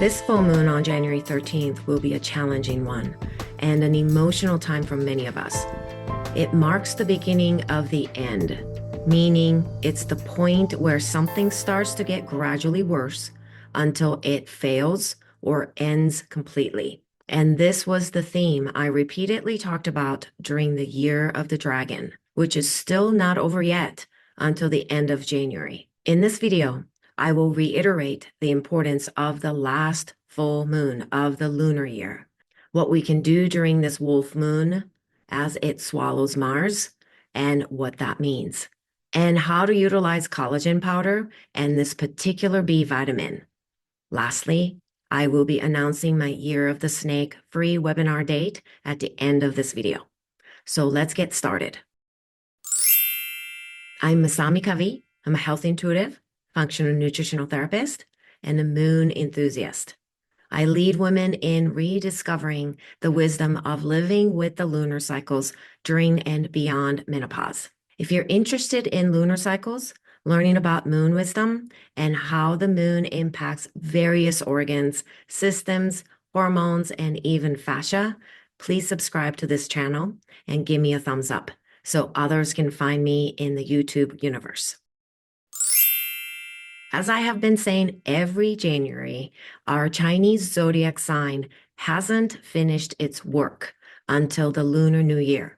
This full moon on January 13th will be a challenging one and an emotional time for many of us. It marks the beginning of the end, meaning it's the point where something starts to get gradually worse until it fails or ends completely. And this was the theme I repeatedly talked about during the Year of the Dragon, which is still not over yet until the end of January. In this video, I will reiterate the importance of the last full moon of the lunar year, what we can do during this wolf moon as it swallows Mars, and what that means, and how to utilize collagen powder and this particular B vitamin. Lastly, I will be announcing my Year of the Snake free webinar date at the end of this video. So let's get started. I'm Masami Covey. I'm a health intuitive, functional nutritional therapist, and a moon enthusiast. I lead women in rediscovering the wisdom of living with the lunar cycles during and beyond menopause. If you're interested in lunar cycles, learning about moon wisdom and how the moon impacts various organs, systems, hormones, and even fascia, please subscribe to this channel and give me a thumbs up so others can find me in the YouTube universe. As I have been saying every January, our Chinese Zodiac sign hasn't finished its work until the Lunar New Year.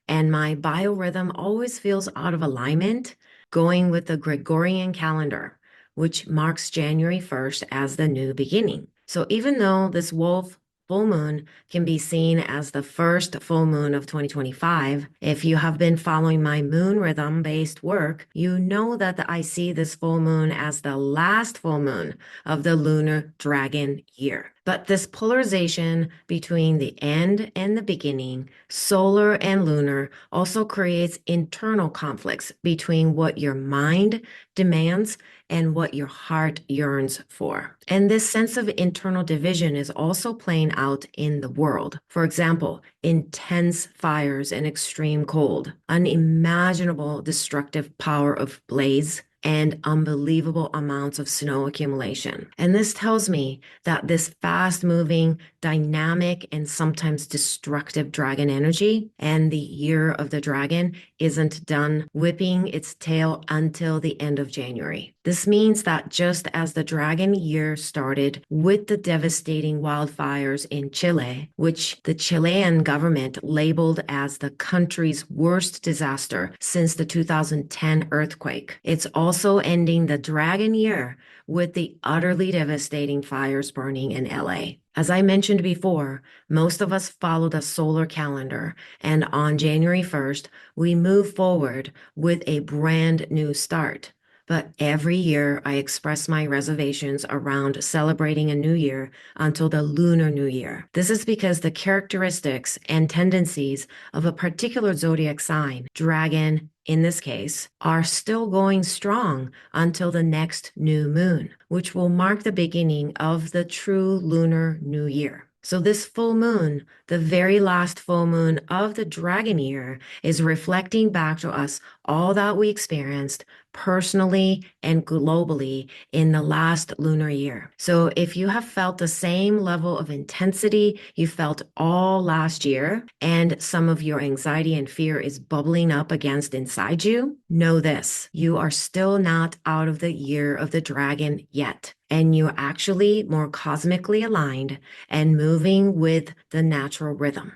And my biorhythm always feels out of alignment going with the Gregorian calendar, which marks January 1st as the new beginning. So even though this wolf full moon can be seen as the first full moon of 2025. If you have been following my moon rhythm-based work, you know that I see this full moon as the last full moon of the lunar dragon year. But this polarization between the end and the beginning, solar and lunar, also creates internal conflicts between what your mind demands and what your heart yearns for. And this sense of internal division is also playing out in the world. For example, intense fires and extreme cold, unimaginable destructive power of blaze, and unbelievable amounts of snow accumulation. And this tells me that this fast-moving, dynamic, and sometimes destructive dragon energy and the Year of the Dragon isn't done whipping its tail until the end of January. This means that just as the dragon year started with the devastating wildfires in Chile, which the Chilean government labeled as the country's worst disaster since the 2010 earthquake, it's also ending the dragon year with the utterly devastating fires burning in LA. As I mentioned before, most of us follow the solar calendar, and on January 1st, we move forward with a brand new start. But every year, I express my reservations around celebrating a new year until the Lunar New Year. This is because the characteristics and tendencies of a particular zodiac sign, dragon in this case, are still going strong until the next new moon, which will mark the beginning of the true Lunar New Year. So this full moon, the very last full moon of the dragon year, is reflecting back to us all that we experienced personally and globally in the last lunar year. So if you have felt the same level of intensity you felt all last year, and some of your anxiety and fear is bubbling up against inside you, know this: you are still not out of the Year of the Dragon yet. And you're actually more cosmically aligned and moving with the natural rhythm.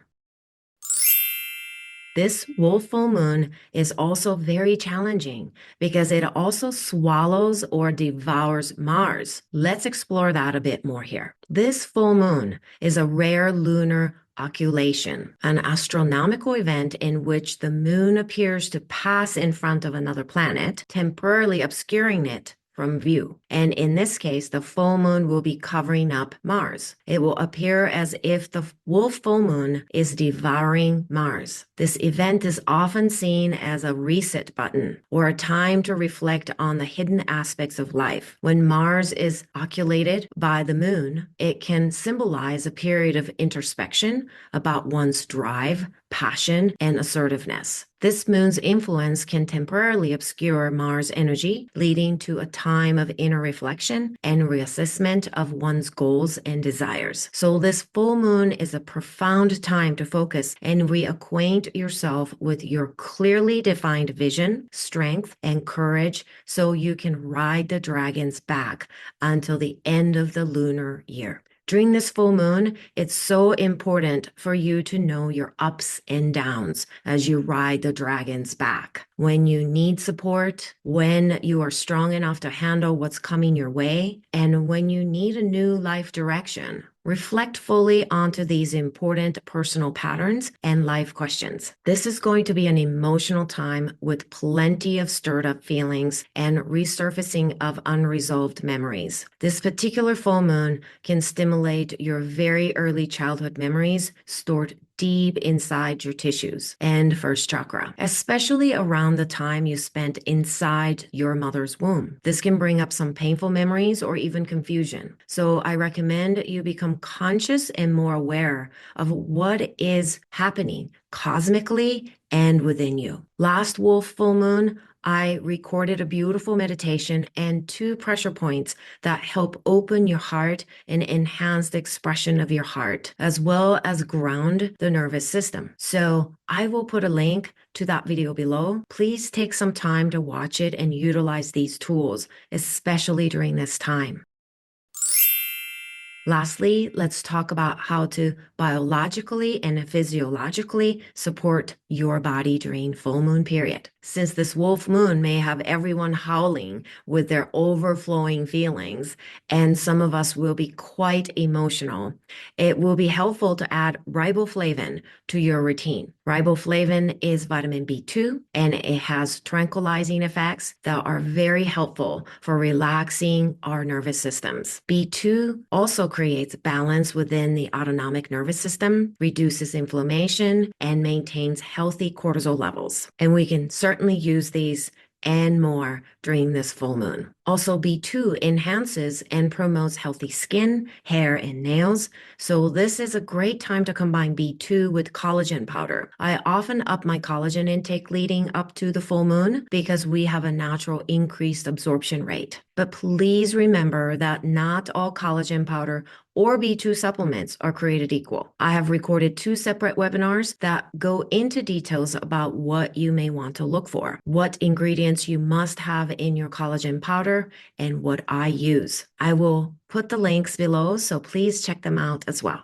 This wolf full moon is also very challenging because it also swallows or devours Mars. Let's explore that a bit more here. This full moon is a rare lunar occultation, an astronomical event in which the moon appears to pass in front of another planet, temporarily obscuring it from view. And in this case, the full moon will be covering up Mars. It will appear as if the wolf full moon is devouring Mars. This event is often seen as a reset button or a time to reflect on the hidden aspects of life. When Mars is oculated by the moon, it can symbolize a period of introspection about one's drive, passion and assertiveness. This moon's influence can temporarily obscure Mars energy, leading to a time of inner reflection and reassessment of one's goals and desires. So this full moon is a profound time to focus and reacquaint yourself with your clearly defined vision, strength, and courage so you can ride the dragon's back until the end of the lunar year. During this full moon, it's so important for you to know your ups and downs as you ride the dragon's back. When you need support, when you are strong enough to handle what's coming your way, and when you need a new life direction. Reflect fully onto these important personal patterns and life questions. This is going to be an emotional time with plenty of stirred up feelings and resurfacing of unresolved memories. This particular full moon can stimulate your very early childhood memories stored deep inside your tissues and first chakra, especially around the time you spent inside your mother's womb. This can bring up some painful memories or even confusion. So I recommend you become conscious and more aware of what is happening cosmically and within you. Last wolf full moon, I recorded a beautiful meditation and 2 pressure points that help open your heart and enhance the expression of your heart, as well as ground the nervous system. So I will put a link to that video below. Please take some time to watch it and utilize these tools, especially during this time. Lastly, let's talk about how to biologically and physiologically support your body during full moon period. Since this wolf moon may have everyone howling with their overflowing feelings, and some of us will be quite emotional, it will be helpful to add riboflavin to your routine. Riboflavin is vitamin B2, and it has tranquilizing effects that are very helpful for relaxing our nervous systems. B2 also creates balance within the autonomic nervous system, reduces inflammation, and maintains healthy cortisol levels. And we can certainly use these and more during this full moon. Also, B2 enhances and promotes healthy skin, hair, and nails. So this is a great time to combine B2 with collagen powder. I often up my collagen intake leading up to the full moon because we have a natural increased absorption rate. But please remember that not all collagen powder or B2 supplements are created equal. I have recorded 2 separate webinars that go into details about what you may want to look for, what ingredients you must have in your collagen powder, and what I use. I will put the links below, so please check them out as well.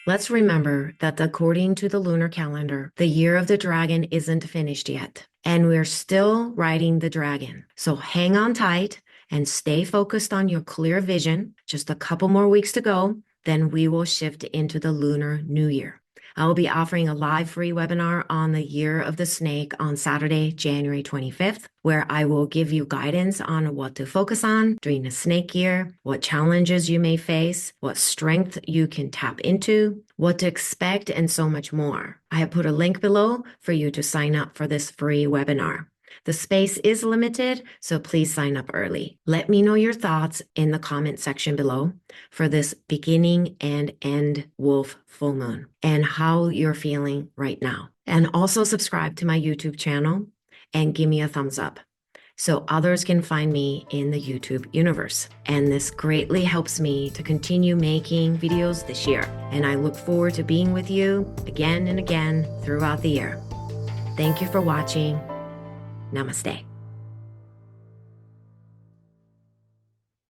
Let's remember that according to the lunar calendar, the year of the dragon isn't finished yet, and we're still riding the dragon. So hang on tight and stay focused on your clear vision. Just a couple more weeks to go, then we will shift into the Lunar New Year. I will be offering a live free webinar on the Year of the Snake on Saturday, January 25th, where I will give you guidance on what to focus on during the snake year, what challenges you may face, what strength you can tap into, what to expect, and so much more. I have put a link below for you to sign up for this free webinar. The space is limited, so please sign up early. Let me know your thoughts in the comment section below for this beginning and end wolf full moon and how you're feeling right now. And also subscribe to my YouTube channel and give me a thumbs up so others can find me in the YouTube universe. And this greatly helps me to continue making videos this year. And I look forward to being with you again and again throughout the year. Thank you for watching. Namaste.